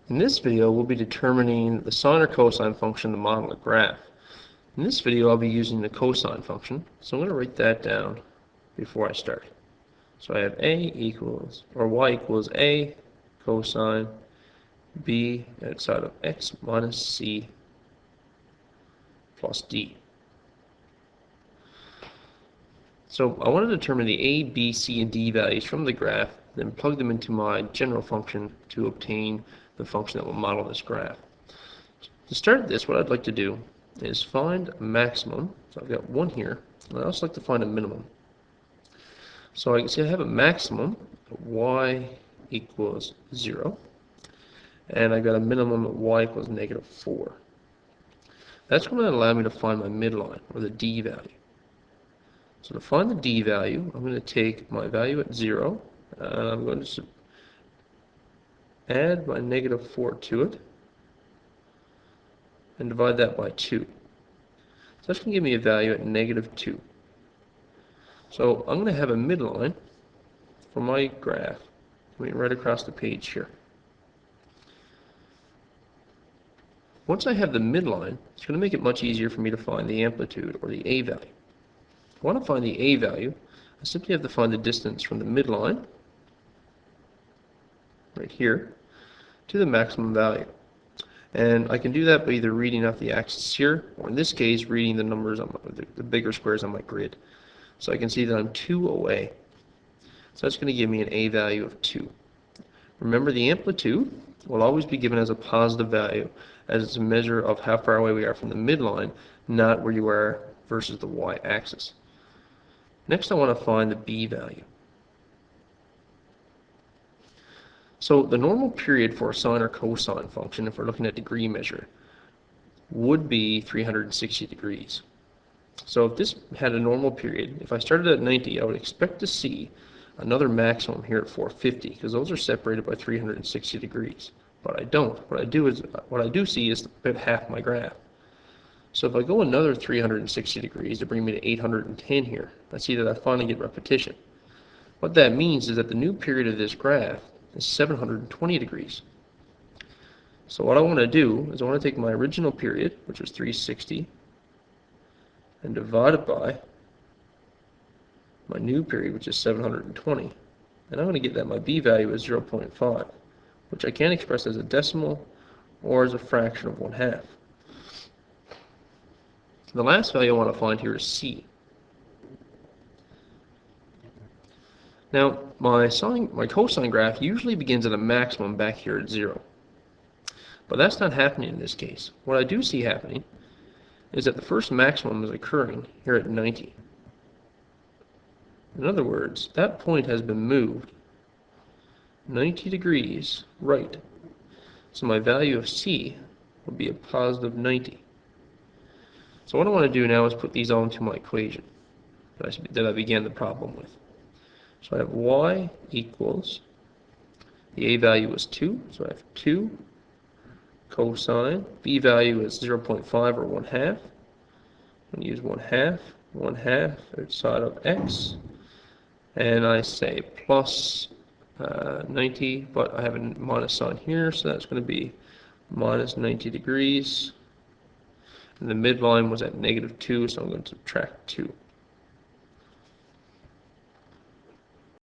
In this video, we'll be determining the sine or cosine function to model a graph. In this video, I'll be using the cosine function, so I'm going to write that down before I start. So I have y equals a cosine b outside of x minus c plus d. So I want to determine the a, b, c, and d values from the graph, then plug them into my general function to obtain the function that will model this graph. To start this, what I'd like to do is find a maximum. So I've got one here, and I also like to find a minimum. So I can see I have a maximum at y equals 0, and I've got a minimum at y equals negative 4. That's going to allow me to find my midline, or the d value. So to find the d value, I'm going to take my value at 0, and I'm going to add my negative 4 to it, and divide that by 2. So that's going to give me a value at negative 2. So I'm going to have a midline for my graph coming right across the page here. Once I have the midline, it's going to make it much easier for me to find the amplitude, or the a value. If I want to find the a value, I simply have to find the distance from the midline, right here, to the maximum value. And I can do that by either reading off the axis here, or in this case, reading the numbers on the bigger squares on my grid. So I can see that I'm 2 away. So that's going to give me an a value of 2. Remember, the amplitude will always be given as a positive value, as it's a measure of how far away we are from the midline, not where you are versus the y-axis. Next, I want to find the b value. So the normal period for a sine or cosine function, if we're looking at degree measure, would be 360 degrees. So if this had a normal period, if I started at 90, I would expect to see another maximum here at 450, because those are separated by 360 degrees. But I don't. What I do see is about half my graph. So if I go another 360 degrees to bring me to 810 here, I see that I finally get repetition. What that means is that the new period of this graph is 720 degrees. So what I want to do is I want to take my original period, which was 360, and divide it by my new period, which is 720. And I'm going to get that my b value is 0.5, which I can express as a decimal or as a fraction of 1/2. The last value I want to find here is c. Now, my cosine graph usually begins at a maximum back here at 0. But that's not happening in this case. What I do see happening is that the first maximum is occurring here at 90. In other words, that point has been moved 90 degrees right. So my value of c will be a positive 90. So what I want to do now is put these all into my equation that I began the problem with. So I have y equals, the a value is 2, so I have 2 cosine, b value is 0.5 or 1/2. I'm going to use 1/2 outside of x, and I say plus 90, but I have a minus sign here, so that's going to be minus 90 degrees. And the midline was at negative 2, so I'm going to subtract 2.